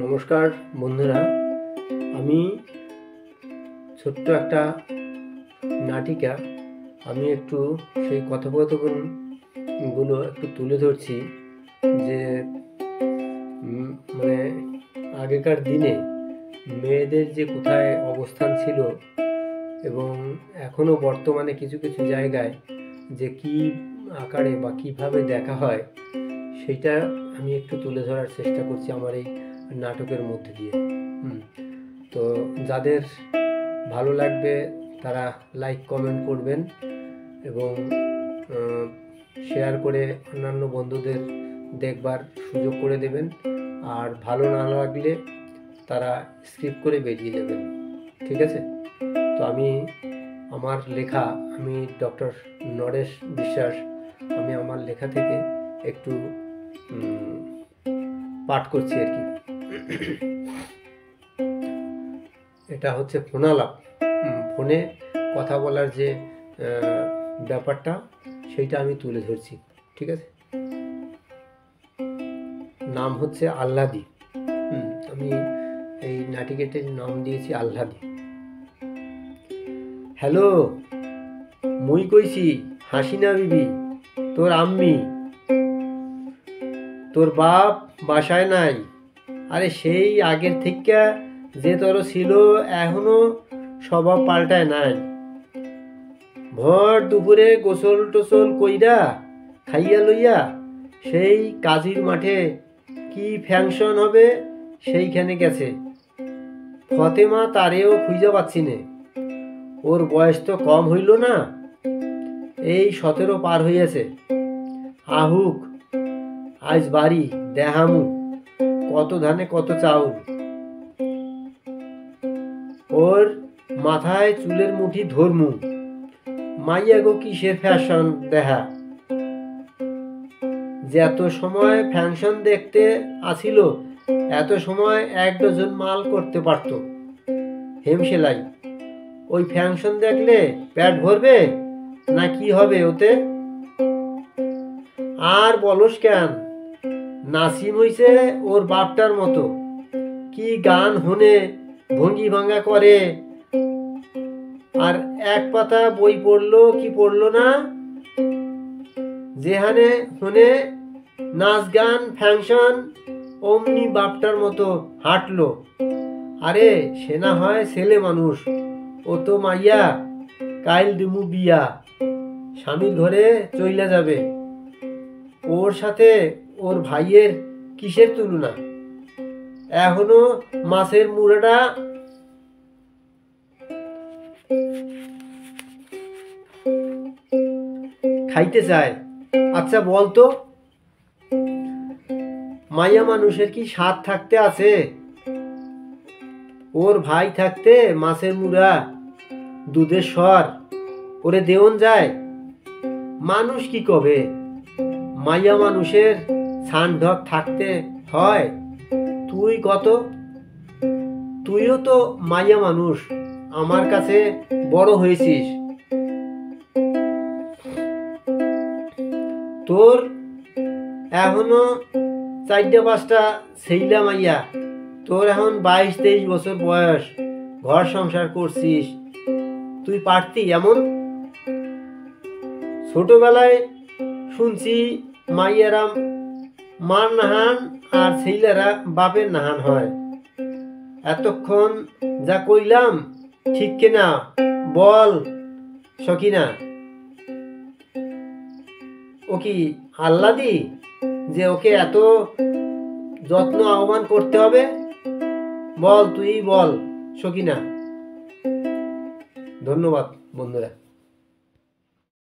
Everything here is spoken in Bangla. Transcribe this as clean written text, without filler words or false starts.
নমস্কার বন্ধুরা, আমি ছোট্ট একটা নাটিকা আমি একটু সেই কথোপকথনগুলো একটু তুলে ধরছি যে মানে আগেকার দিনে মেয়েদের যে কোথায় অবস্থান ছিল এবং এখনও বর্তমানে কিছু কিছু জায়গায় যে কী আকারে বা কীভাবে দেখা হয় সেটা আমি একটু তুলে ধরার চেষ্টা করছি আমার এই নাটকের মধ্যে দিয়ে। তো যাদের ভালো লাগবে তারা লাইক কমেন্ট করবেন এবং শেয়ার করে অন্যান্য বন্ধুদের দেখবার সুযোগ করে দেবেন, আর ভালো না লাগলে তারা স্কিপ করে বেরিয়ে যাবেন, ঠিক আছে? তো আমি আমার লেখা, আমি ডক্টর নরেশ বিশ্বাস, আমি আমার লেখা থেকে একটু পাঠ করছি আর কি। এটা হচ্ছে ফোনালাপ, ফোনে কথা বলার যে ব্যাপারটা সেইটা আমি তুলে ধরছি, ঠিক আছে? নাম হচ্ছে আহ্লাদি। আমি এই নাটিকাটির নাম দিয়েছি আহ্লাদি। হ্যালো, মুই কইছি হাসিনা বিবি, তোর আম্মি। তোর বাপ বাসায় নাই? আরে সেই আগের থেকে যে তোর ছিল এখনো স্বভাব পাল্টায় নাই। ভর দুপুরে গোসল টোসল কইরা খাইয়া লইয়া সেই কাজীর মাঠে কি ফ্যাংশন হবে সেইখানে গেছে। ফতেমা তারেও খুঁজে পাচ্ছি নে। ওর বয়স তো কম হইল না, এই 17 পার হইয়াছে। আহুক আজ বাড়ি দেহামু, কত ধানে কত চাউল। ওর মাথায় চুলের মুঠি ধরমু, মাইয়া গো কিসের ফ্যাশন দেখা। যে এত সময় ফ্যাশন দেখতে আসিল, এত সময় 1 ডজন মাল করতে পারত। হেমসেলাই, ওই ফ্যাশন দেখলে পেট ভরবে না কি হবে ওতে? আর বলস কেন, নাসিম হইছে ওর বাপটার মতো। কি গান হনে ভঙ্গি ভাঙ্গা করে, আর এক পাতা বই পড়লো কি পড়লো না, যেখানে হনে নাচ গান ফ্যাংশন অমনি বাপটার মতো হাঁটলো। আরে সে না হয় ছেলে মানুষ, ও তো মাইয়া, কাইল দিমু বিয়া, স্বামীর ঘরে চইলা যাবে। ওর সাথে ওর ভাইয়ের কিসের তুলনা? এখনো মাছের মুড়াটা খাইতে চায়। আচ্ছা বলতো, মাইয়া মানুষের কি স্বাদ থাকতে আছে? ওর ভাই থাকতে মাছের মুড়া দুধের স্বর ওরে দেওন যায়? মানুষ কি কবে, মাইয়া মানুষের ছান ঢক থাকতে হয়? তুই কত, তুইও তো মাইয়া মানুষ, আমার কাছে বড় হয়েছিস। তোর এখনো 4-5টা ছেইলা মাইয়া, তোর এখন 22-23 বছর বয়স, ঘর সংসার করছিস। তুই পারতি এমন? ছোটবেলায় শুনছি মাইয়ারা মার নাহান আর ছেলেরা বাপের নাহান হয়। এতক্ষণ যা কইলাম ঠিক কিনা বল সকিনা? ও কি আহ্লাদি যে ওকে এত যত্ন আহ্বান করতে হবে? বল, তুই বল সকিনা। ধন্যবাদ বন্ধুরা।